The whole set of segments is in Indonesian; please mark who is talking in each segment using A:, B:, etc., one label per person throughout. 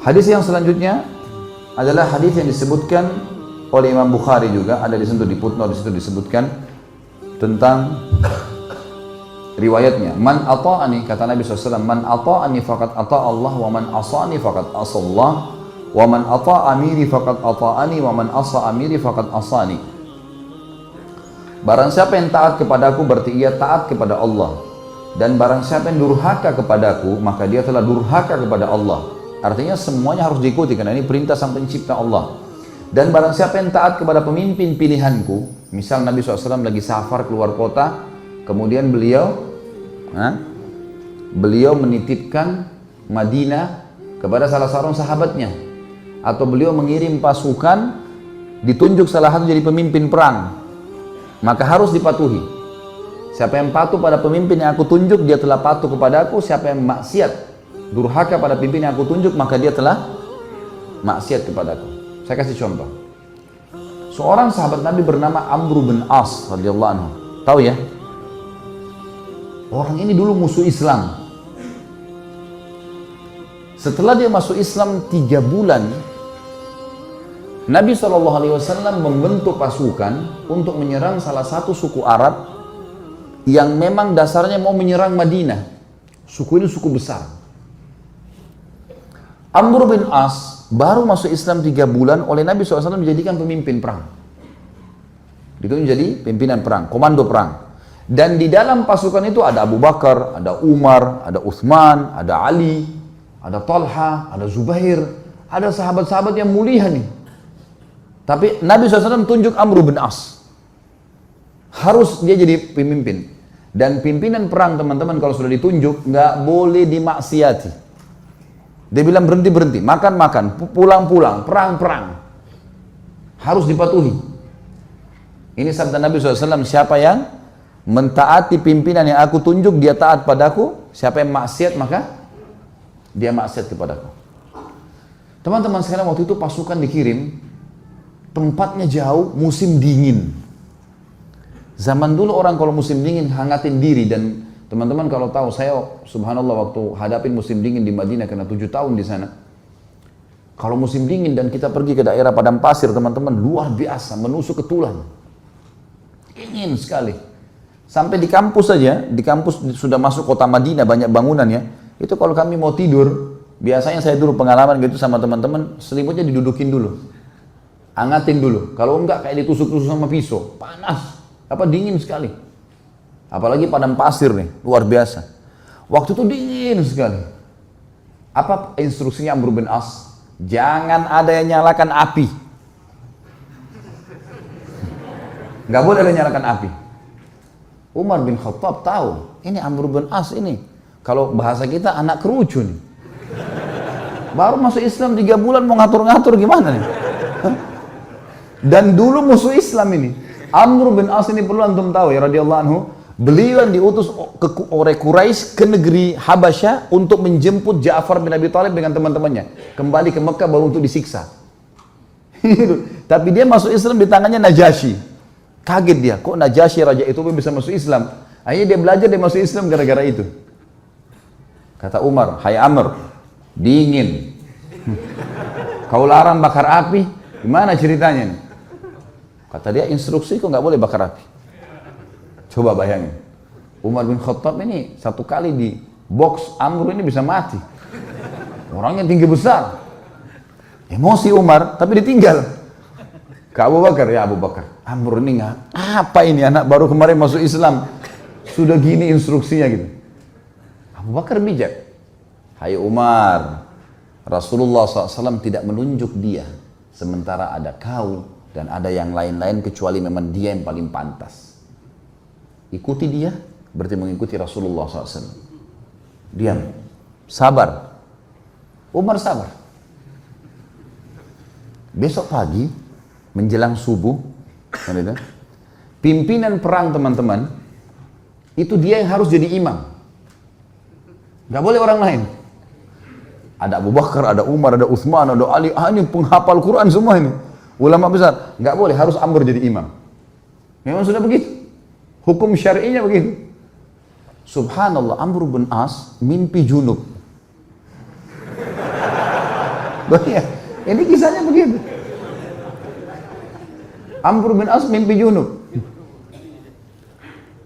A: Hadis yang selanjutnya adalah hadis yang disebutkan oleh Imam Bukhari juga, ada di situ di footnote, di situ disebutkan tentang riwayatnya. Man ata'ani, kata Nabi SAW, man ata'ani faqad ata'allah, wa man asa'ani faqad asallah, wa man ata'a amiri faqad ata'ani, wa man asa amiri faqad asani. Barang siapa yang taat kepadaku berarti ia taat kepada Allah, dan barang siapa yang durhaka kepadaku maka dia telah durhaka kepada Allah. Artinya semuanya harus diikuti karena ini perintah sang pencipta Allah. Dan barang siapa yang taat kepada pemimpin pilihanku, misal Nabi SAW lagi safar keluar kota, kemudian beliau menitipkan Madinah kepada salah seorang sahabatnya, atau beliau mengirim pasukan, ditunjuk salah satu jadi pemimpin perang, maka harus dipatuhi. Siapa yang patuh pada pemimpin yang aku tunjuk, dia telah patuh kepada aku. Siapa yang maksiat, durhaka pada pemimpin yang aku tunjuk, maka dia telah maksiat kepada aku. Saya kasih contoh. Seorang sahabat Nabi bernama Amr bin As radhiyallahu anhu. Tahu ya? Orang ini dulu musuh Islam. Setelah dia masuk Islam 3 bulan, Nabi SAW membentuk pasukan untuk menyerang salah satu suku Arab yang memang dasarnya mau menyerang Madinah. Suku ini suku besar. Amr bin As baru masuk Islam 3 bulan, oleh Nabi SAW menjadikan pemimpin perang. Itu menjadi pimpinan perang, komando perang. Dan di dalam pasukan itu ada Abu Bakar, ada Umar, ada Uthman, ada Ali, ada Talha, ada Zubair, ada sahabat-sahabat yang mulia nih. Tapi Nabi SAW tunjuk Amr bin As. Harus dia jadi pemimpin. Dan pimpinan perang teman-teman kalau sudah ditunjuk, nggak boleh dimaksiati. Dia bilang berhenti-berhenti, makan-makan, pulang-pulang, perang-perang. Harus dipatuhi. Ini sabda Nabi SAW, siapa yang mentaati pimpinan yang aku tunjuk, dia taat padaku. Siapa yang maksiat, maka dia maksiat kepadaku. Teman-teman sekarang, waktu itu pasukan dikirim, tempatnya jauh, musim dingin. Zaman dulu orang kalau musim dingin hangatin diri, dan teman-teman kalau tahu, saya subhanallah waktu hadapin musim dingin di Madinah karena 7 tahun di sana. Kalau musim dingin dan kita pergi ke daerah padang pasir, teman-teman, luar biasa, menusuk ke tulang. Dingin sekali. Sampai di kampus saja, di kampus sudah masuk kota Madinah, banyak bangunan ya. Itu kalau kami mau tidur, biasanya saya dulu pengalaman gitu sama teman-teman, selimutnya didudukin dulu. Hangatin dulu. Kalau enggak kayak ditusuk-tusuk sama pisau, panas. Dingin sekali. Apalagi padang pasir nih, luar biasa. Waktu itu dingin sekali. Apa instruksinya Amr bin As? Jangan ada yang nyalakan api. Nggak boleh ada yang nyalakan api. Umar bin Khattab tahu, ini Amr bin As ini, kalau bahasa kita anak kerucu nih. Baru masuk Islam 3 bulan mau ngatur-ngatur gimana nih? Dan dulu musuh Islam ini. Amr bin As ini perlu antum tahu ya radhiyallahu anhu. Beliau yang diutus oleh Quraisy ke negeri Habasyah untuk menjemput Ja'far bin Abi Thalib dengan teman-temannya kembali ke Mekah baru untuk disiksa. Tapi dia masuk Islam di tangannya Najasyi. Kaget dia, kok Najasyi raja itu bisa masuk Islam? Akhirnya dia belajar, dia masuk Islam gara-gara itu. Kata Umar, hai Amr, dingin. Kau larang bakar api, gimana ceritanya nih? Kata dia, instruksi kok nggak boleh bakar api. Coba bayangin, Umar bin Khattab ini 1 kali di box Amr ini bisa mati. Orangnya tinggi besar. Emosi Umar, tapi ditinggal. Ke Abu Bakar, ya Abu Bakar, Amr ini nggak, apa ini anak baru kemarin masuk Islam, sudah gini instruksinya gitu. Abu Bakar bijak. Hai Umar, Rasulullah SAW tidak menunjuk dia, sementara ada kau dan ada yang lain-lain kecuali memang dia yang paling pantas. Ikuti dia, berarti mengikuti Rasulullah SAW. Diam, sabar. Umar sabar. Besok pagi, menjelang subuh, pimpinan perang teman-teman, itu dia yang harus jadi imam. Gak boleh orang lain. Ada Abu Bakar, ada Umar, ada Uthman, ada Ali, ini penghafal Quran semua ini. Ulama besar, gak boleh, harus Amr jadi imam. Memang sudah begitu. Hukum syar'inya begitu. Subhanallah, Amr bin As mimpi junub. Banyak. Ini kisahnya begitu. Amr bin As mimpi junub.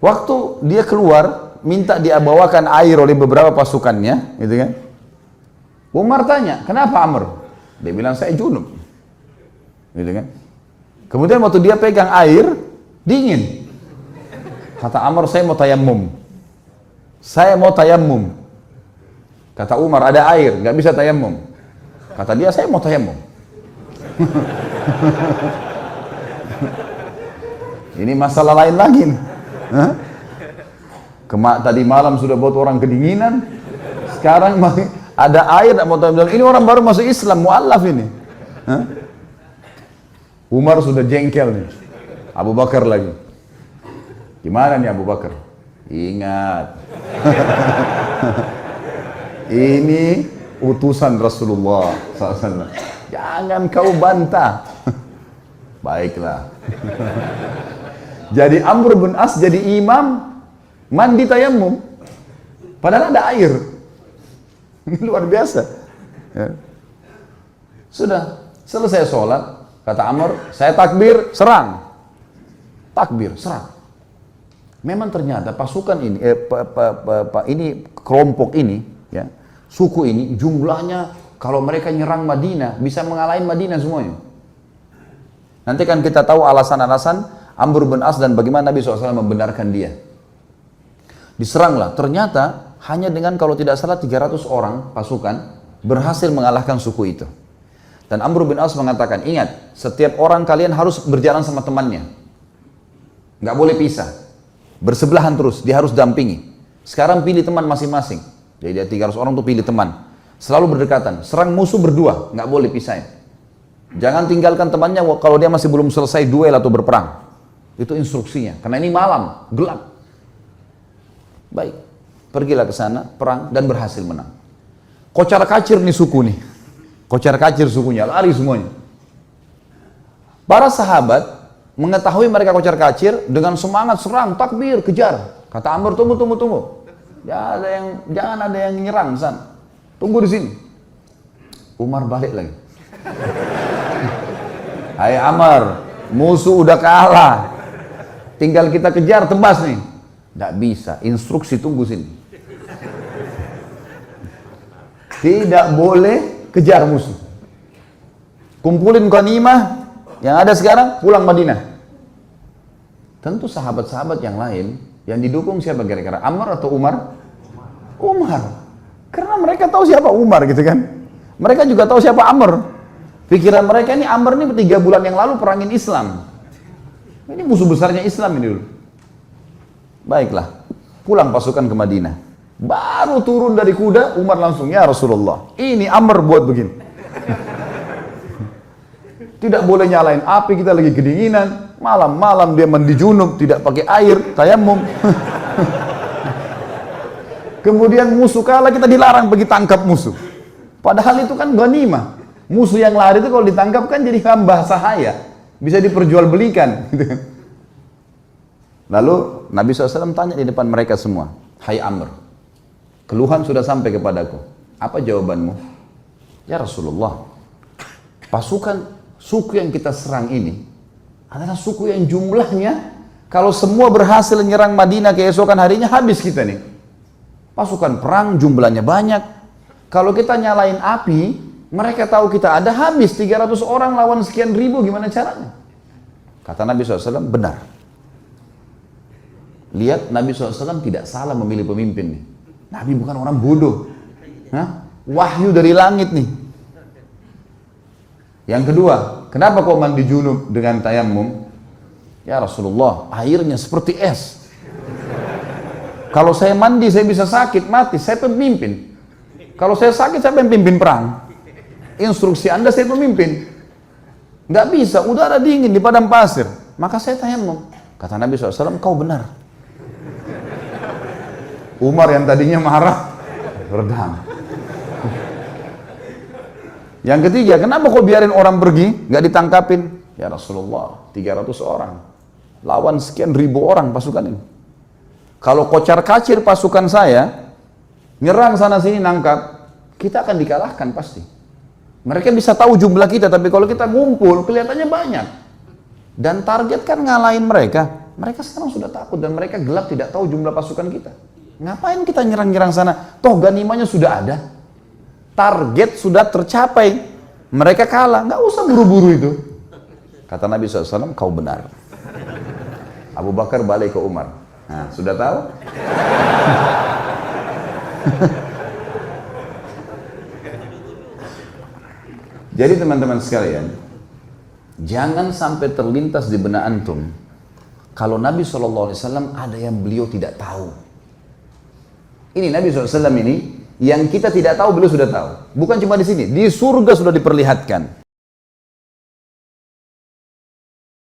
A: Waktu dia keluar, minta dia bawakan air oleh beberapa pasukannya, gitu kan. Umar tanya, kenapa Amr? Dia bilang, saya junub. Gitu kan. Kemudian waktu dia pegang air, dingin. Kata Amr, saya mau tayammum. Saya mau tayammum. Kata Umar, ada air, nggak bisa tayammum. Kata dia, saya mau tayammum. Ini masalah lain lagi nih. Tadi malam sudah buat orang kedinginan, sekarang ada air, mau tayammum. Ini orang baru masuk Islam, mu'allaf ini. Umar sudah jengkel nih. Abu Bakar lagi. Gimana nih Abu Bakar? Ingat. Ini utusan Rasulullah SAW. Jangan kau bantah. Baiklah. Jadi Amr bin As jadi imam mandi tayammum. Padahal ada air. Luar biasa. Ya. Sudah selesai sholat, kata Amr, saya takbir, serang. Takbir, serang. Memang ternyata pasukan ini, kelompok ini, ya, suku ini jumlahnya kalau mereka nyerang Madinah bisa mengalahin Madinah semuanya. Nanti kan kita tahu alasan-alasan Amr bin As dan bagaimana Nabi SAW membenarkan dia. Diseranglah, ternyata hanya dengan kalau tidak salah 300 orang pasukan berhasil mengalahkan suku itu. Dan Amr bin As mengatakan, ingat, setiap orang kalian harus berjalan sama temannya. Nggak boleh pisah. Bersebelahan terus, dia harus dampingi. Sekarang pilih teman masing-masing. Jadi dia 300 orang tuh pilih teman. Selalu berdekatan, serang musuh berdua, nggak boleh pisahin. Jangan tinggalkan temannya kalau dia masih belum selesai duel atau berperang. Itu instruksinya, karena ini malam, gelap. Baik, pergilah ke sana, perang, dan berhasil menang. Kocar kacir nih suku nih. Kocar kacir sukunya, lari semuanya. Para sahabat mengetahui mereka kocar kacir, dengan semangat serang, takbir, kejar. Kata Amr, tunggu. Jangan ada yang nyerang sana. Tunggu di sini. Umar balik lagi. Hai Amr, musuh udah kalah. Tinggal kita kejar, tebas nih. Nggak bisa, instruksi tunggu sini. Tidak boleh kejar musuh. Kumpulin ghanimah yang ada sekarang, pulang Madinah. Tentu sahabat-sahabat yang lain yang didukung siapa kira-kira? Amr atau Umar? Umar. Karena mereka tahu siapa Umar gitu kan. Mereka juga tahu siapa Amr. Pikiran mereka ini Amr ini 3 bulan yang lalu perangin Islam. Ini musuh besarnya Islam ini dulu. Baiklah, pulang pasukan ke Madinah. Baru turun dari kuda, Umar langsung, ya Rasulullah, ini Amr buat begini. Tidak boleh nyalain api, kita lagi kedinginan. Malam-malam dia mandi junub, tidak pakai air, tayammum. Kemudian musuh kalah, kita dilarang pergi tangkap musuh. Padahal itu kan ghanimah. Musuh yang lari itu kalau ditangkap kan jadi hamba sahaya. Bisa diperjualbelikan. Lalu Nabi SAW tanya di depan mereka semua, hai Amr, keluhan sudah sampai kepadaku. Apa jawabanmu? Ya Rasulullah, pasukan suku yang kita serang ini adalah suku yang jumlahnya kalau semua berhasil menyerang Madinah keesokan harinya habis kita nih. Pasukan perang jumlahnya banyak. Kalau kita nyalain api, mereka tahu kita ada, habis 300 orang lawan sekian ribu, gimana caranya? Kata Nabi SAW, benar. Lihat Nabi SAW tidak salah memilih pemimpin nih. Nabi bukan orang bodoh. Wahyu dari langit nih. Yang kedua, kenapa kau mandi junub dengan tayammum? Ya Rasulullah, airnya seperti es. Kalau saya mandi saya bisa sakit, mati. Saya pemimpin. Kalau saya sakit saya pemimpin perang. Instruksi Anda saya pemimpin. Nggak bisa, udara dingin di padang pasir. Maka saya tayammum. Kata Nabi SAW, kau benar. Umar yang tadinya marah, redam. Yang ketiga, kenapa kau biarin orang pergi, nggak ditangkapin? Ya Rasulullah, 300 orang. Lawan sekian ribu orang pasukan ini. Kalau kocar kacir pasukan saya, nyerang sana sini nangkap, kita akan dikalahkan pasti. Mereka bisa tahu jumlah kita, tapi kalau kita ngumpul, kelihatannya banyak. Dan target kan ngalahin mereka. Mereka sekarang sudah takut dan mereka gelap tidak tahu jumlah pasukan kita. Ngapain kita nyerang-nyerang sana? Toh ganimanya sudah ada. Target sudah tercapai. Mereka kalah, nggak usah buru-buru itu. Kata Nabi SAW, kau benar. Abu Bakar balik ke Umar. Nah, sudah tahu? Jadi teman-teman sekalian, jangan sampai terlintas di benak antum kalau Nabi SAW ada yang beliau tidak tahu. Ini Nabi SAW ini yang kita tidak tahu beliau sudah tahu. Bukan cuma di sini, di surga sudah diperlihatkan.